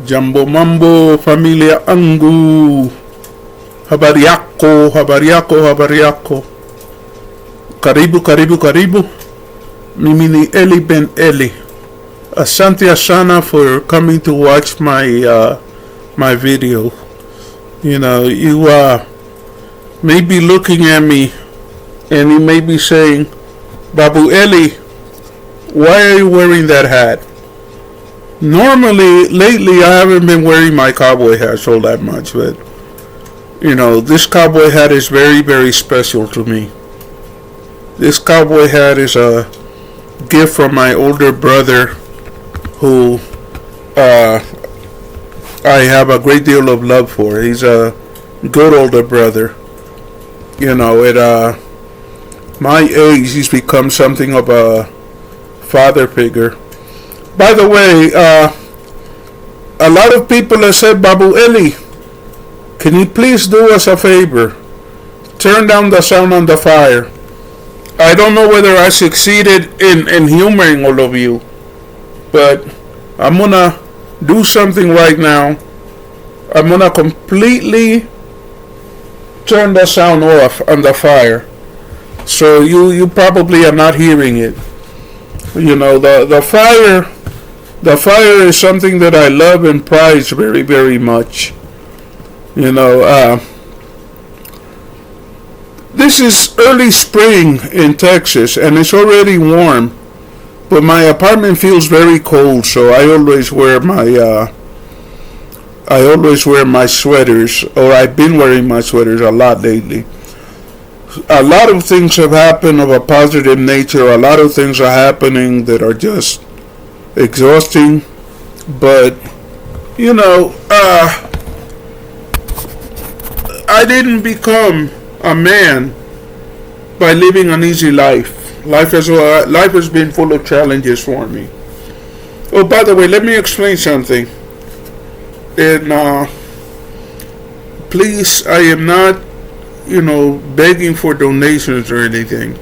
Jambo Mambo, Familia Angu. Habari yako, habari yako, habari yako. Karibu, karibu, karibu. Mimi ni Eli-Ben-Eli. Asante sana for coming to watch my video. You know, you may be looking at me and you may be saying, Babu Eli, why are you wearing that hat? Normally, lately, I haven't been wearing my cowboy hats all that much, but, you know, this cowboy hat is very, very special to me. This cowboy hat is a gift from my older brother, who I have a great deal of love for. He's a good older brother. You know, at my age, he's become something of a father figure. By the way, a lot of people have said, Babu Eli, can you please do us a favor? Turn down the sound on the fire. I don't know whether I succeeded in humoring all of you, but I'm gonna do something right now. I'm gonna completely turn the sound off on the fire. So you probably are not hearing it. You know, the fire is something that I love and prize very, very much. You know, this is early spring in Texas and it's already warm, but my apartment feels very cold, so I always wear my sweaters, or I've been wearing my sweaters a lot lately. A lot of things have happened of a positive nature. A lot of things are happening that are just exhausting, but you know, I didn't become a man by living an easy life. Life has been full of challenges for me. Oh, by the way, let me explain something. And please, I am not, you know, begging for donations or anything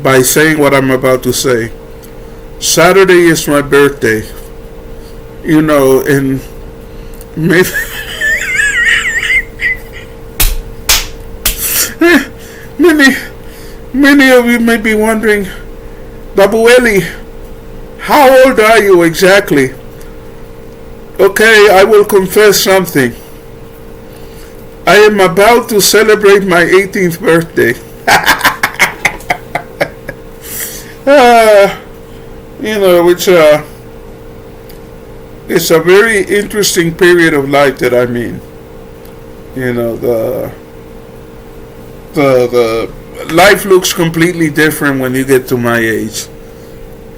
by saying what I'm about to say. Saturday is my birthday. You know, and maybe many of you may be wondering, Babu Eli, how old are you exactly? Okay, I will confess something. I am about to celebrate my 18th birthday. You know, it's a very interesting period of life that I'm in. You know, the life looks completely different when you get to my age.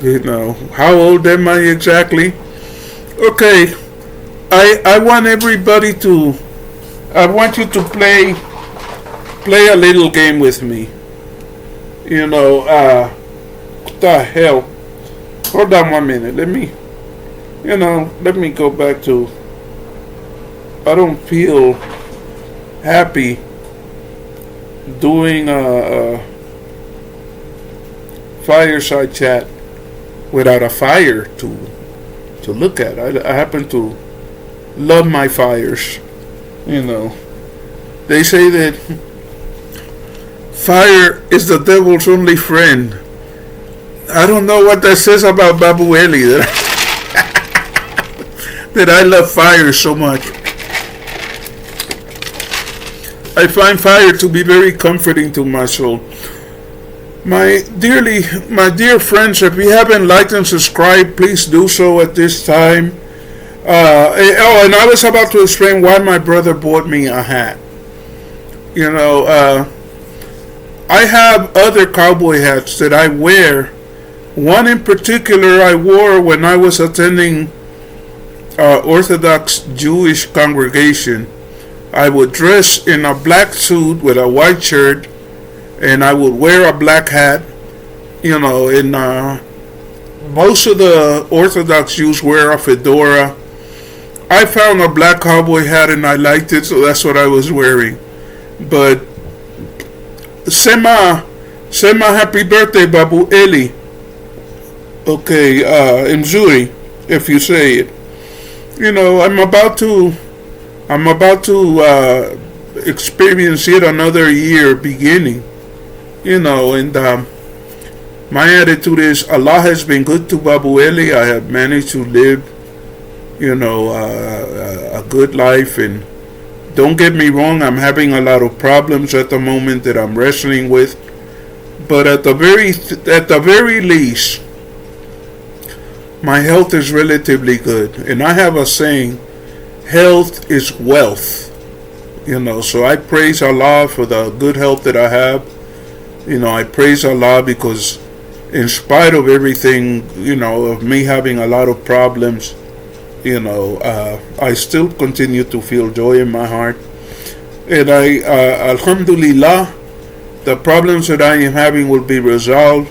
You know, how old am I exactly? Okay, I want everybody to, I want you to play a little game with me. You know, what the hell? Hold on 1 minute. Let me go back to, I don't feel happy doing a fireside chat without a fire to look at. I happen to love my fires. You know, they say that fire is the devil's only friend. I don't know what that says about Babu Eli, that I love fire so much. I find fire to be very comforting to my soul. My dear friends, if you haven't liked and subscribed, please do so at this time. And I was about to explain why my brother bought me a hat. You know, I have other cowboy hats that I wear. One in particular I wore when I was attending Orthodox Jewish congregation. I would dress in a black suit with a white shirt, and I would wear a black hat. You know, and most of the Orthodox Jews wear a fedora. I found a black cowboy hat and I liked it, so that's what I was wearing. But Sema happy birthday, Babu Eli. Okay, Mzuri, if you say it. I'm about to experience yet another year beginning. And my attitude is Allah has been good to Babu Eli. I have managed to live, a good life. And don't get me wrong, I'm having a lot of problems at the moment that I'm wrestling with. But at the very least, my health is relatively good. And I have a saying, health is wealth. So I praise Allah for the good health that I have. I praise Allah because in spite of everything, of me having a lot of problems, I still continue to feel joy in my heart. And Alhamdulillah, the problems that I am having will be resolved.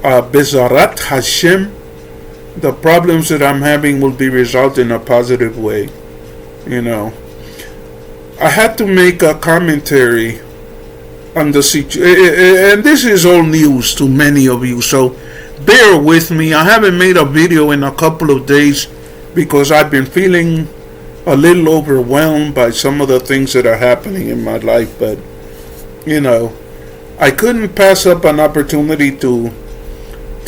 Bizarat Hashem, the problems that I'm having will be resolved in a positive way. I had to make a commentary on the situation, and this is all news to many of you, so bear with me. I haven't made a video in a couple of days because I've been feeling a little overwhelmed by some of the things that are happening in my life, but I couldn't pass up an opportunity to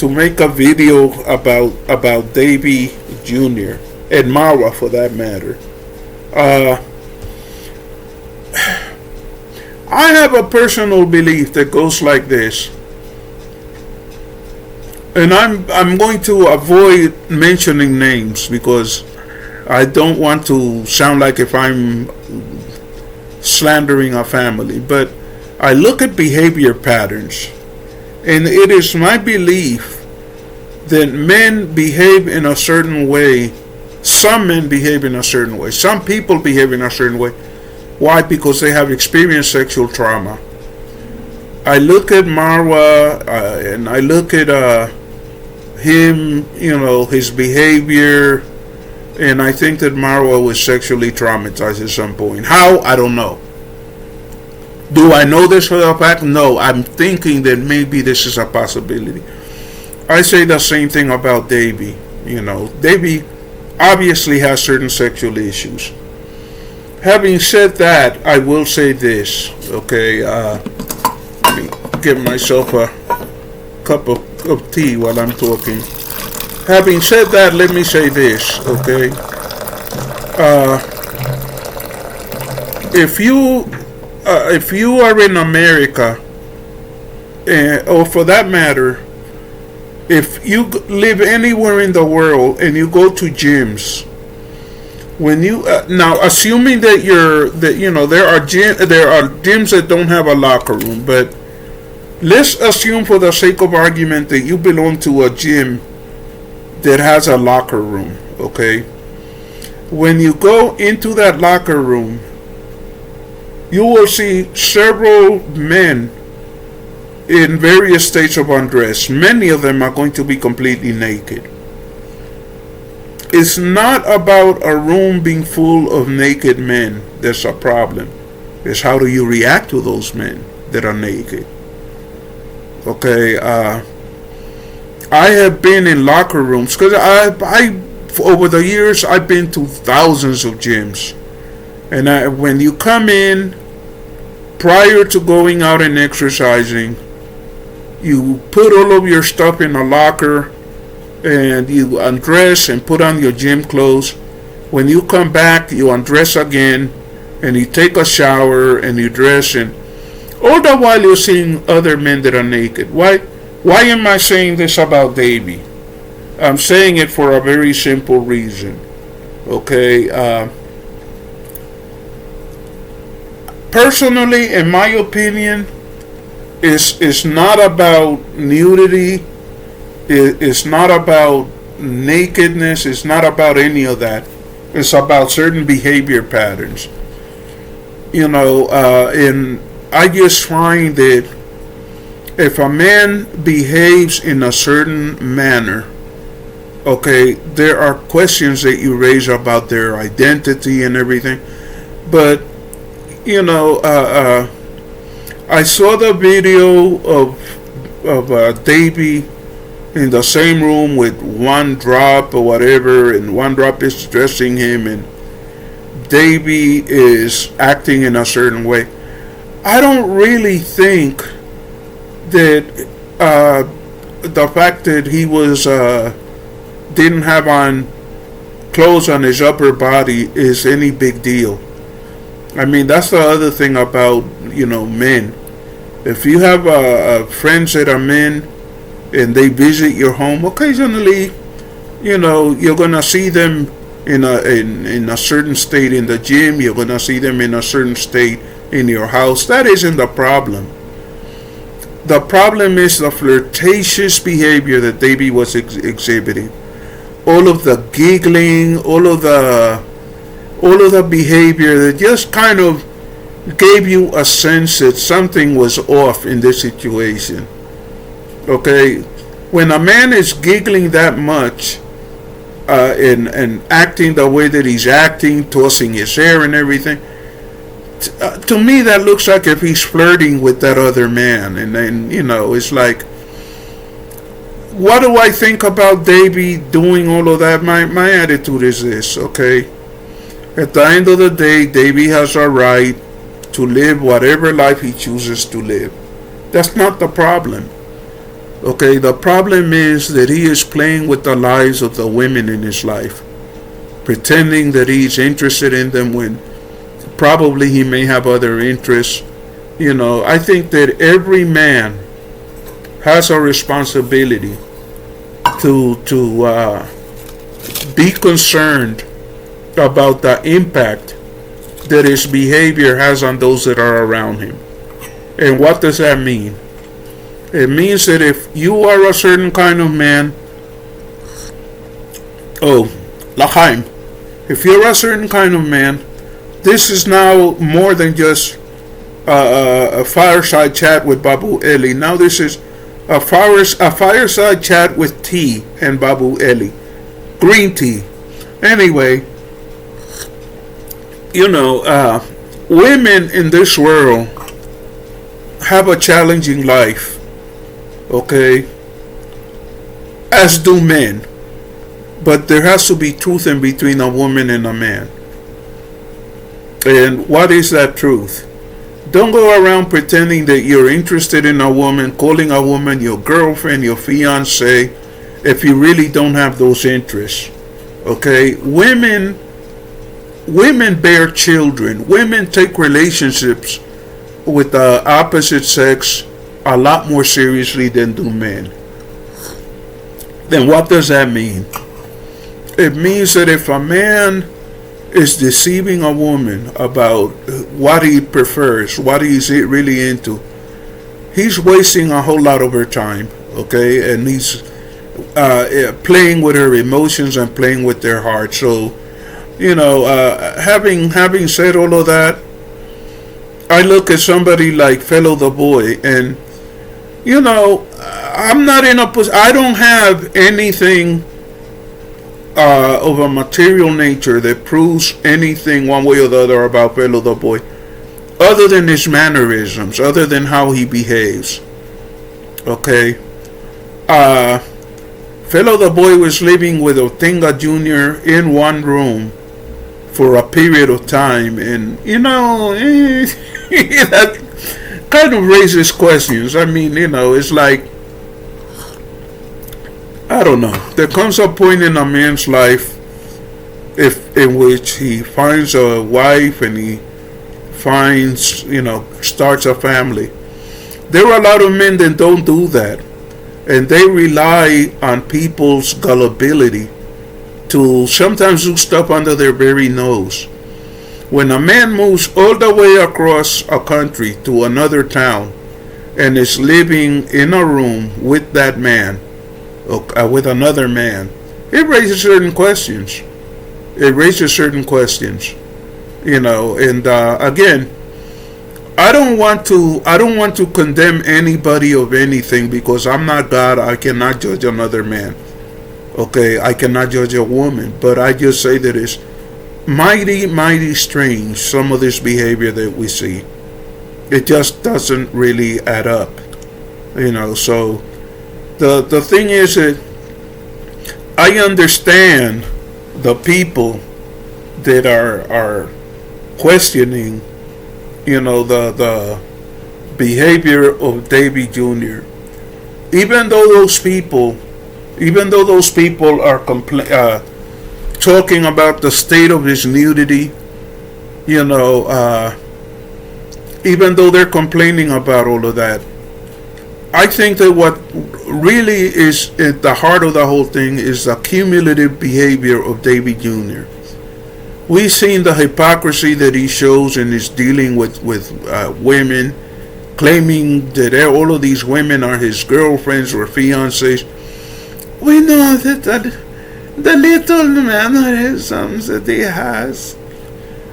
make a video about Davy Jr. and Marwa for that matter. I have a personal belief that goes like this, and I'm going to avoid mentioning names because I don't want to sound like if I'm slandering a family, but I look at behavior patterns, and it is my belief that men behave in a certain way. Some men behave in a certain way. Some people behave in a certain way. Why? Because they have experienced sexual trauma. I look at Marwa and I look at him, his behavior, and I think that Marwa was sexually traumatized at some point. How? I don't know. Do I know this for a fact? No. I'm thinking that maybe this is a possibility. I say the same thing about Davy. Davy obviously has certain sexual issues. Having said that, I will say this, okay? Let me give myself a cup of tea while I'm talking. Having said that, let me say this, okay? If you are in America, or for that matter, if you live anywhere in the world and you go to gyms, when you now assuming that there are gyms that don't have a locker room, but let's assume for the sake of argument that you belong to a gym that has a locker room, okay? When you go into that locker room, you will see several men in various states of undress. Many of them are going to be completely naked. It's not about a room being full of naked men that's a problem. It's how do you react to those men that are naked. Okay, I have been in locker rooms because I over the years I've been to thousands of gyms, and when you come in prior to going out and exercising, you put all of your stuff in a locker and you undress and put on your gym clothes. When you come back, you undress again and you take a shower and you dress, and all the while you're seeing other men that are naked. Why am I saying this about Davy? I'm saying it for a very simple reason. Okay, personally, in my opinion, it's not about nudity. It's not about nakedness. It's not about any of that. It's about certain behavior patterns. And I just find that if a man behaves in a certain manner, okay, there are questions that you raise about their identity and everything. But, I saw the video of Davy in the same room with one drop or whatever, and one drop is dressing him, and Davy is acting in a certain way. I don't really think that the fact that he was didn't have on clothes on his upper body is any big deal. I mean, that's the other thing about men. If you have friends that are men and they visit your home occasionally, you're gonna see them in a certain state in the gym. You're gonna see them in a certain state in your house. That isn't the problem. The problem is the flirtatious behavior that Davy was exhibiting. All of the giggling, all of the behavior that just kind of gave you a sense that something was off in this situation. Okay, when a man is giggling that much and acting the way that he's acting, tossing his hair and everything, to me that looks like if he's flirting with that other man. And then it's like, what do I think about Davy doing all of that? My attitude is this, okay? At the end of the day, Davy has a right to live whatever life he chooses to live. That's not the problem. Okay, the problem is that he is playing with the lives of the women in his life, pretending that he's interested in them when probably he may have other interests. I think that every man has a responsibility to be concerned about the impact that his behavior has on those that are around him. And what does that mean? It means that if you are a certain kind of man, L'chaim, if you're a certain kind of man, this is now more than just a fireside chat with Babu Eli. Now this is a fireside chat with tea and Babu Eli. Green tea. Anyway, women in this world have a challenging life, okay, as do men. But there has to be truth in between a woman and a man. And what is that truth? Don't go around pretending that you're interested in a woman, calling a woman your girlfriend, your fiance, if you really don't have those interests. Okay? Women bear children. Women take relationships with the opposite sex a lot more seriously than do men. Then what does that mean? It means that if a man is deceiving a woman about what he prefers, what he's really into, he's wasting a whole lot of her time, okay? And he's playing with her emotions and playing with their heart. So, having said all of that, I look at somebody like Fellow the Boy, and I'm not in a position. I don't have anything of a material nature that proves anything one way or the other about Fellow the Boy, other than his mannerisms, other than how he behaves. Okay, Fellow the Boy was living with Otinga Jr. in one room for a period of time, and that kind of raises questions. I mean, it's like, I don't know. There comes a point in a man's life in which he finds a wife and he finds, starts a family. There are a lot of men that don't do that, and they rely on people's gullibility to sometimes do stuff under their very nose. When a man moves all the way across a country to another town and is living in a room with that man, with another man, it raises certain questions. And again, I don't want to condemn anybody of anything, because I'm not God. I cannot judge another man. Okay, I cannot judge a woman, but I just say that it's mighty strange, some of this behavior that we see. It just doesn't really add up. So The thing is that I understand the people that are questioning, the behavior of Davy Jr. Even though those people are talking about the state of his nudity, even though they're complaining about all of that, I think that what really is at the heart of the whole thing is the cumulative behavior of Davy Jr. We've seen the hypocrisy that he shows in his dealing with women, claiming that all of these women are his girlfriends or fiancées. We know that the little mannerisms that he has,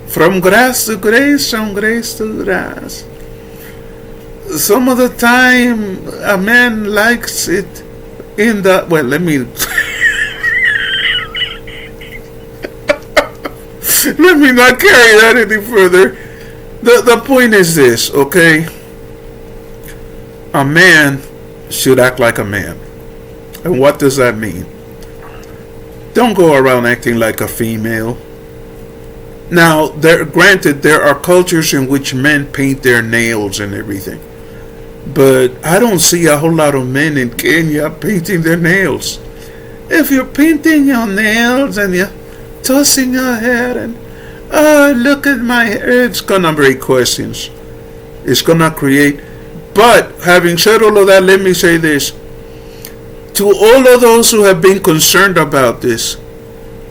from grace to grace, from grace to grace. Some of the time, a man likes it in the... Well, let me... let me not carry that any further. The point is this, okay? A man should act like a man. And what does that mean? Don't go around acting like a female. Now, granted, there are cultures in which men paint their nails and everything. But I don't see a whole lot of men in Kenya painting their nails. If you're painting your nails and you're tossing your hair and, oh, look at my hair, it's gonna break questions. It's gonna create. But having said all of that, let me say this. To all of those who have been concerned about this,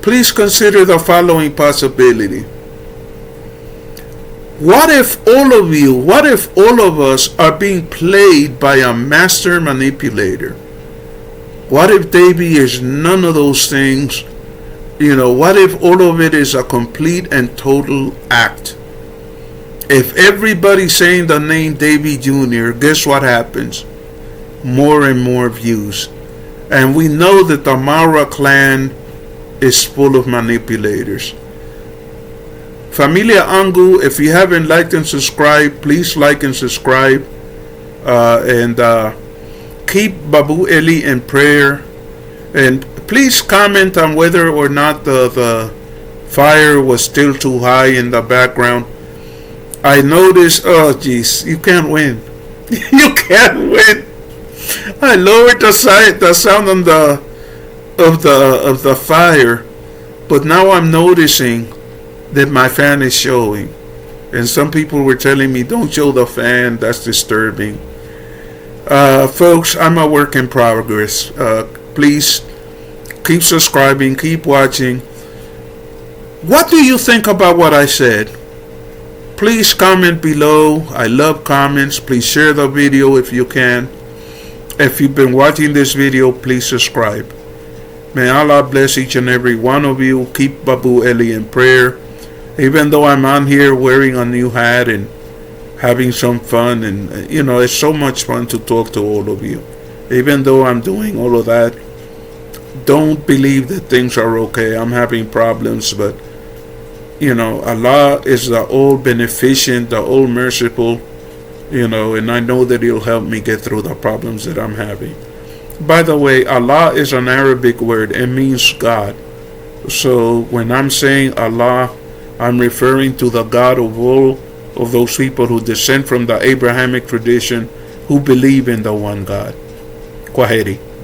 please consider the following possibility. What if all of us are being played by a master manipulator? What if Davy is none of those things? What if all of it is a complete and total act? If everybody's saying the name Davy Jr., guess what happens? More and more views. And we know that the Mara clan is full of manipulators. Familia Angu, if you haven't liked and subscribed, please like and subscribe. And keep Babu Eli in prayer. And please comment on whether or not the fire was still too high in the background. I noticed, oh geez, you can't win. You can't win. I lowered the sound on of the fire, but now I'm noticing that my fan is showing. And some people were telling me, don't show the fan, that's disturbing. Folks, I'm a work in progress. Please keep subscribing, keep watching. What do you think about what I said? Please comment below. I love comments. Please share the video if you can. If you've been watching this video, please subscribe. May Allah bless each and every one of you. Keep Babu Eli in prayer. Even though I'm on here wearing a new hat and having some fun, and it's so much fun to talk to all of you. Even though I'm doing all of that, don't believe that things are okay. I'm having problems, but Allah is the all beneficent, the all merciful, and I know that He'll help me get through the problems that I'm having. By the way, Allah is an Arabic word. It means God. So when I'm saying Allah, I'm referring to the God of all of those people who descend from the Abrahamic tradition, who believe in the one God. Kwaheri.